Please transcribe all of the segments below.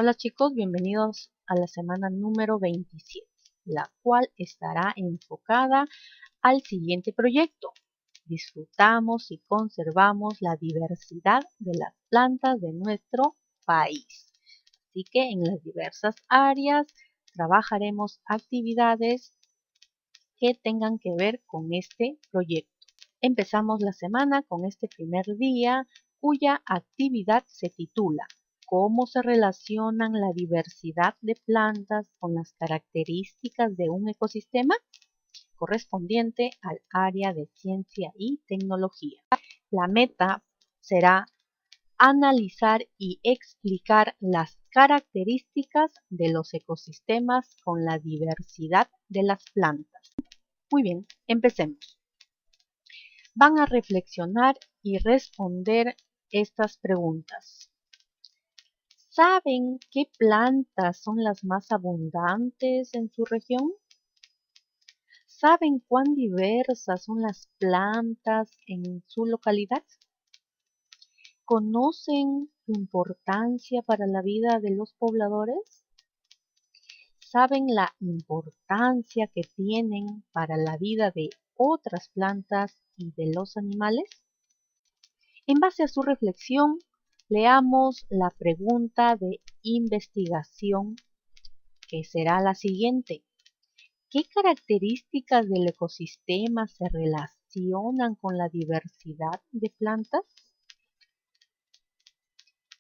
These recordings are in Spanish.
Hola chicos, bienvenidos a la semana número 27, la cual estará enfocada al siguiente proyecto. Disfrutamos y conservamos la diversidad de las plantas de nuestro país. Así que en las diversas áreas trabajaremos actividades que tengan que ver con este proyecto. Empezamos la semana con este primer día, cuya actividad se titula ¿Cómo se relacionan la diversidad de plantas con las características de un ecosistema? Correspondiente al área de ciencia y tecnología. La meta será analizar y explicar las características de los ecosistemas con la diversidad de las plantas. Muy bien, empecemos. Van a reflexionar y responder estas preguntas. ¿Saben qué plantas son las más abundantes en su región? ¿Saben cuán diversas son las plantas en su localidad? ¿Conocen su importancia para la vida de los pobladores? ¿Saben la importancia que tienen para la vida de otras plantas y de los animales? En base a su reflexión, leamos la pregunta de investigación, que será la siguiente. ¿Qué características del ecosistema se relacionan con la diversidad de plantas?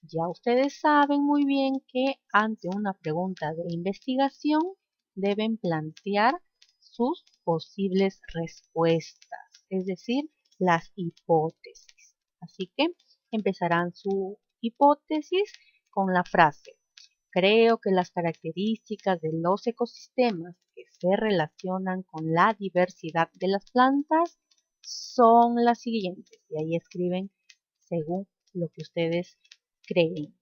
Ya ustedes saben muy bien que ante una pregunta de investigación deben plantear sus posibles respuestas, es decir, las hipótesis. Así que empezarán su hipótesis con la frase: creo que las características de los ecosistemas que se relacionan con la diversidad de las plantas son las siguientes. Y ahí escriben según lo que ustedes creen.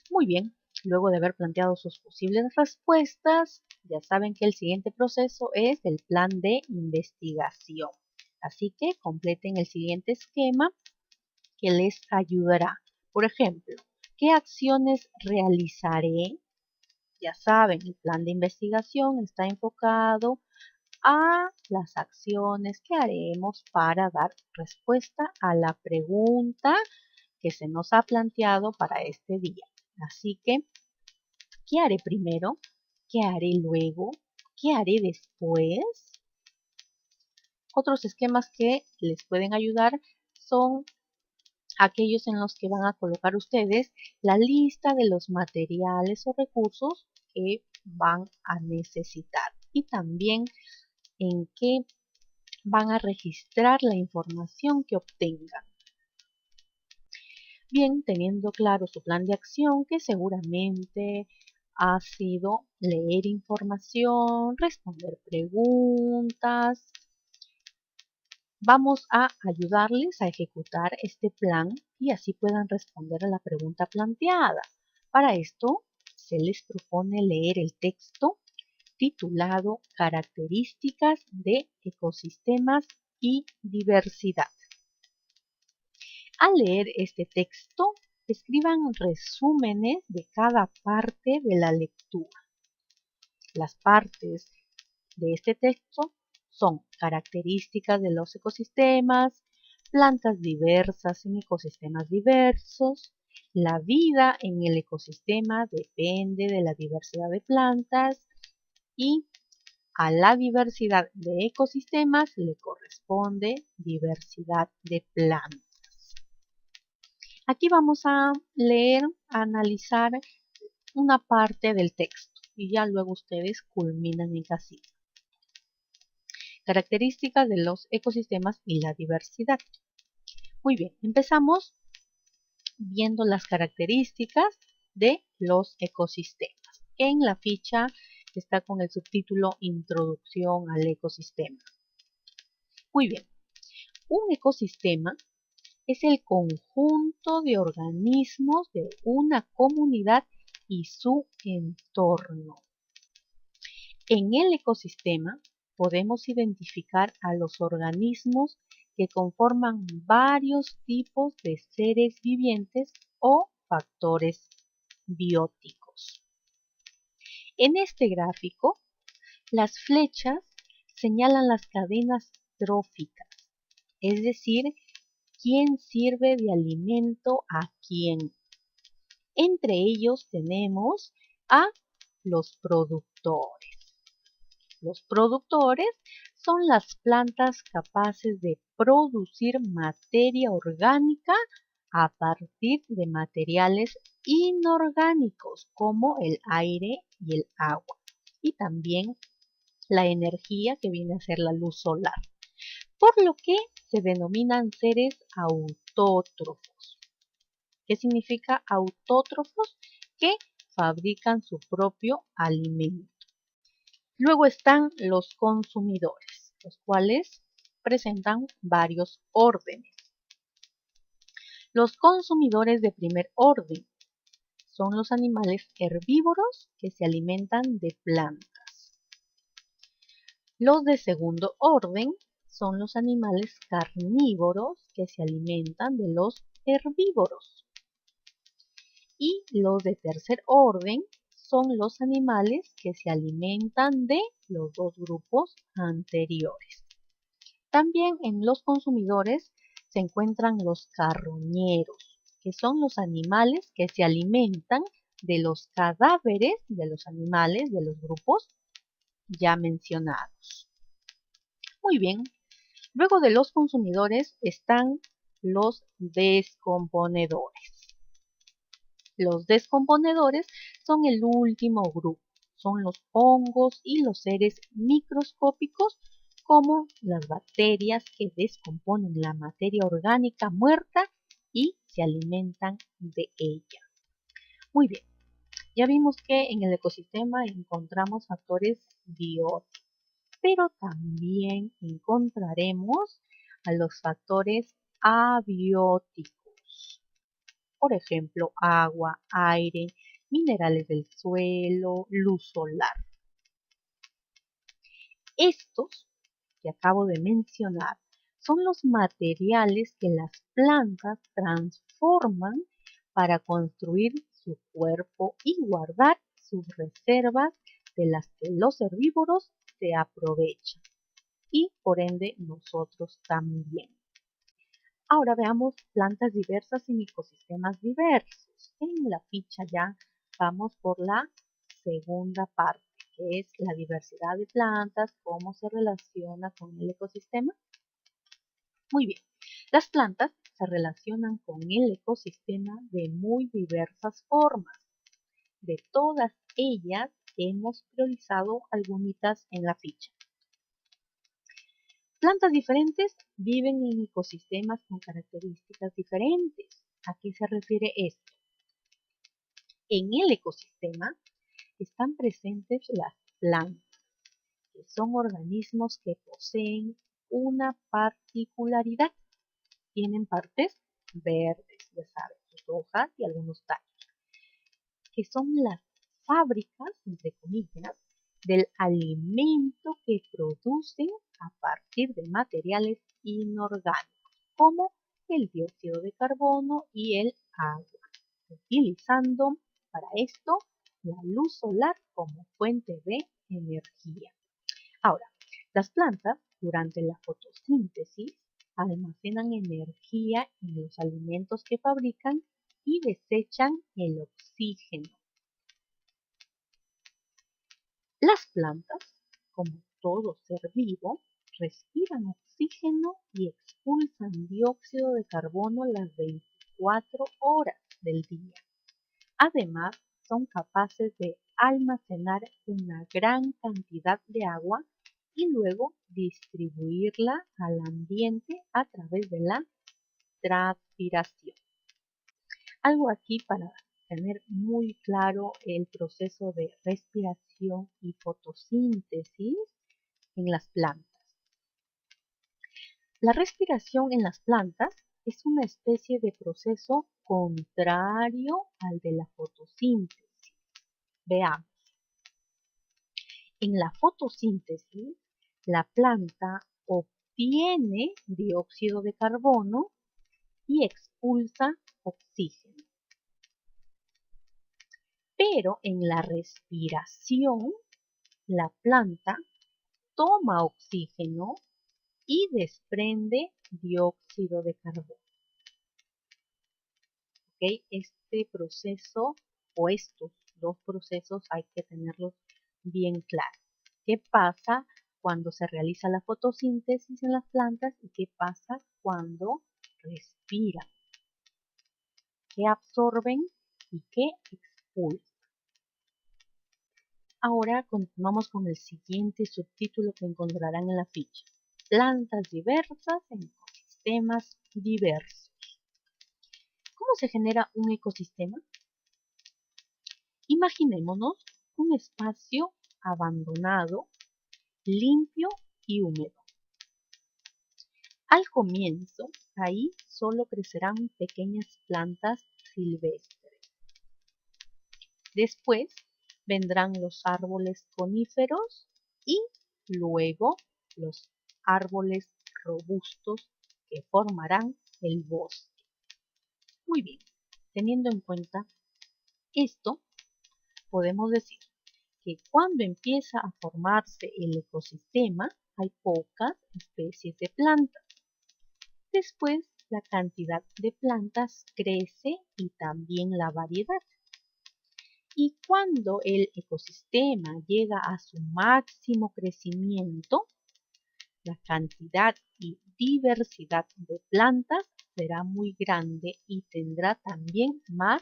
Muy bien, luego de haber planteado sus posibles respuestas, ya saben que el siguiente proceso es el plan de investigación. Así que completen el siguiente esquema que les ayudará. Por ejemplo, ¿qué acciones realizaré? Ya saben, el plan de investigación está enfocado a las acciones que haremos para dar respuesta a la pregunta que se nos ha planteado para este día. Así que, ¿qué haré primero? ¿Qué haré luego? ¿Qué haré después? Otros esquemas que les pueden ayudar son aquellos en los que van a colocar ustedes la lista de los materiales o recursos que van a necesitar y también en qué van a registrar la información que obtengan. Bien, teniendo claro su plan de acción, que seguramente ha sido leer información, responder preguntas, vamos a ayudarles a ejecutar este plan y así puedan responder a la pregunta planteada. Para esto, se les propone leer el texto titulado Características de ecosistemas y diversidad. Al leer este texto, escriban resúmenes de cada parte de la lectura. Las partes de este texto son características de los ecosistemas, plantas diversas en ecosistemas diversos, la vida en el ecosistema depende de la diversidad de plantas y a la diversidad de ecosistemas le corresponde diversidad de plantas. Aquí vamos a leer, a analizar una parte del texto y ya luego ustedes culminan en casilla. Características de los ecosistemas y la diversidad. Muy bien, empezamos viendo las características de los ecosistemas. En la ficha está con el subtítulo Introducción al ecosistema. Muy bien, un ecosistema es el conjunto de organismos de una comunidad y su entorno. En el ecosistema podemos identificar a los organismos que conforman varios tipos de seres vivientes o factores bióticos. En este gráfico, las flechas señalan las cadenas tróficas, es decir, quién sirve de alimento a quién. Entre ellos tenemos a los productores. Los productores son las plantas capaces de producir materia orgánica a partir de materiales inorgánicos como el aire y el agua, y también la energía que viene a ser la luz solar, por lo que se denominan seres autótrofos. ¿Qué significa autótrofos? Que fabrican su propio alimento. Luego están los consumidores, los cuales presentan varios órdenes. Los consumidores de primer orden son los animales herbívoros que se alimentan de plantas. Los de segundo orden son los animales carnívoros que se alimentan de los herbívoros. Y los de tercer orden son los animales que se alimentan de los dos grupos anteriores. También en los consumidores se encuentran los carroñeros, que son los animales que se alimentan de los cadáveres de los animales de los grupos ya mencionados. Muy bien, luego de los consumidores están los descomponedores. Los descomponedores son el último grupo, son los hongos y los seres microscópicos como las bacterias que descomponen la materia orgánica muerta y se alimentan de ella. Muy bien, ya vimos que en el ecosistema encontramos factores bióticos, pero también encontraremos a los factores abióticos. Por ejemplo, agua, aire, minerales del suelo, luz solar. Estos que acabo de mencionar son los materiales que las plantas transforman para construir su cuerpo y guardar sus reservas de las que los herbívoros se aprovechan y por ende nosotros también. Ahora veamos plantas diversas en ecosistemas diversos. En la ficha ya vamos por la segunda parte, que es la diversidad de plantas, cómo se relaciona con el ecosistema. Muy bien, las plantas se relacionan con el ecosistema de muy diversas formas. De todas ellas hemos priorizado algunas en la ficha. Plantas diferentes viven en ecosistemas con características diferentes. ¿A qué se refiere esto? En el ecosistema están presentes las plantas, que son organismos que poseen una particularidad. Tienen partes verdes, ya saben, sus hojas y algunos tallos, que son las fábricas, entre comillas, del alimento que producen a partir de materiales inorgánicos, como el dióxido de carbono y el agua, utilizando para esto la luz solar como fuente de energía. Ahora, las plantas durante la fotosíntesis almacenan energía en los alimentos que fabrican y desechan el oxígeno. Las plantas, como todo ser vivo, respiran oxígeno y expulsan dióxido de carbono las 24 horas del día. Además, son capaces de almacenar una gran cantidad de agua y luego distribuirla al ambiente a través de la transpiración. Algo aquí para tener muy claro el proceso de respiración y fotosíntesis en las plantas. La respiración en las plantas es una especie de proceso contrario al de la fotosíntesis. Veamos. En la fotosíntesis, la planta obtiene dióxido de carbono y expulsa oxígeno. pero en la respiración la planta toma oxígeno y desprende dióxido de carbono. ¿Okay? Este proceso o estos dos procesos hay que tenerlos bien claros. ¿Qué pasa cuando se realiza la fotosíntesis en las plantas y qué pasa cuando respiran? ¿Qué absorben y qué expulsan? Ahora continuamos con el siguiente subtítulo que encontrarán en la ficha. Plantas diversas en ecosistemas diversos. ¿Cómo se genera un ecosistema? Imaginémonos un espacio abandonado, limpio y húmedo. Al comienzo, ahí solo crecerán pequeñas plantas silvestres. Después vendrán los árboles coníferos y luego los árboles robustos que formarán el bosque. Muy bien, teniendo en cuenta esto, podemos decir que cuando empieza a formarse el ecosistema hay pocas especies de plantas. Después la cantidad de plantas crece y también la variedad. Y cuando el ecosistema llega a su máximo crecimiento, la cantidad y diversidad de plantas será muy grande y tendrá también más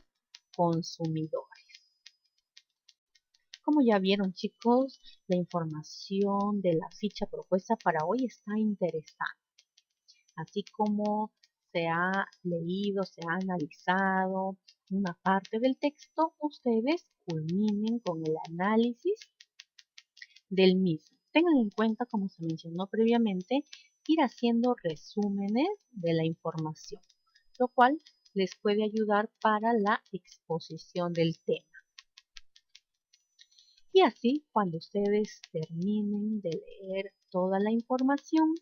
consumidores. Como ya vieron, chicos, la información de la ficha propuesta para hoy está interesante. Así como se ha leído, se ha analizado una parte del texto, ustedes culminen con el análisis del mismo. Tengan en cuenta, como se mencionó previamente, ir haciendo resúmenes de la información, lo cual les puede ayudar para la exposición del tema. Y así, cuando ustedes terminen de leer toda la información,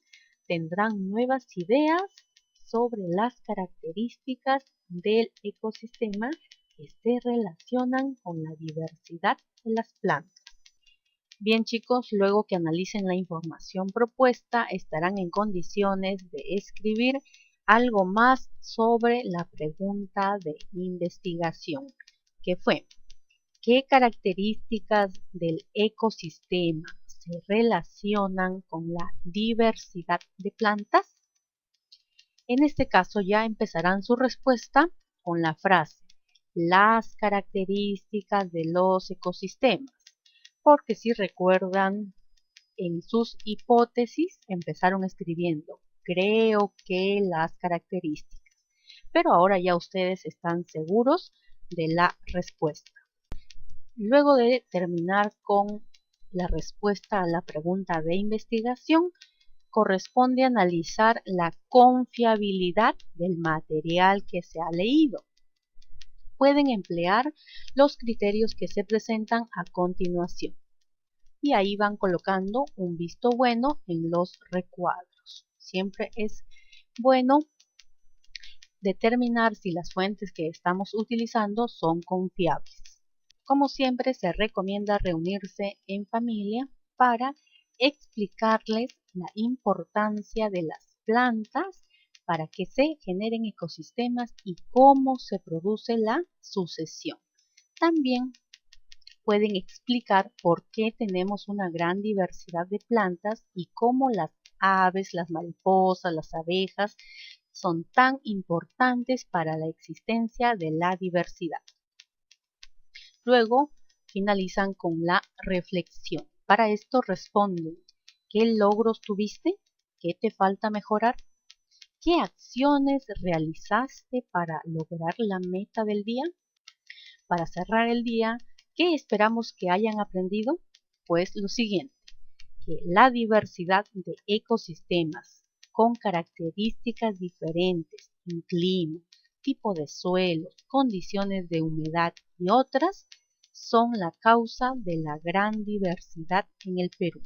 tendrán nuevas ideas sobre las características del ecosistema que se relacionan con la diversidad de las plantas. Bien, chicos, luego que analicen la información propuesta, estarán en condiciones de escribir algo más sobre la pregunta de investigación, que fue: ¿qué características del ecosistema se relacionan con la diversidad de plantas? En este caso ya empezarán su respuesta con la frase las características de los ecosistemas, porque si recuerdan en sus hipótesis empezaron escribiendo creo que las características, pero ahora ya ustedes están seguros de la respuesta. Luego de terminar con la respuesta a la pregunta de investigación, corresponde analizar la confiabilidad del material que se ha leído. Pueden emplear los criterios que se presentan a continuación y ahí van colocando un visto bueno en los recuadros. Siempre es bueno determinar si las fuentes que estamos utilizando son confiables. Como siempre, se recomienda reunirse en familia para explicarles la importancia de las plantas para que se generen ecosistemas y cómo se produce la sucesión. También pueden explicar por qué tenemos una gran diversidad de plantas y cómo las aves, las mariposas, las abejas son tan importantes para la existencia de la diversidad. Luego finalizan con la reflexión. Para esto responden: ¿qué logros tuviste? ¿Qué te falta mejorar? ¿Qué acciones realizaste para lograr la meta del día? Para cerrar el día, ¿qué esperamos que hayan aprendido? Pues lo siguiente: que la diversidad de ecosistemas con características diferentes en clima, tipo de suelos, condiciones de humedad y otras son la causa de la gran diversidad en el Perú.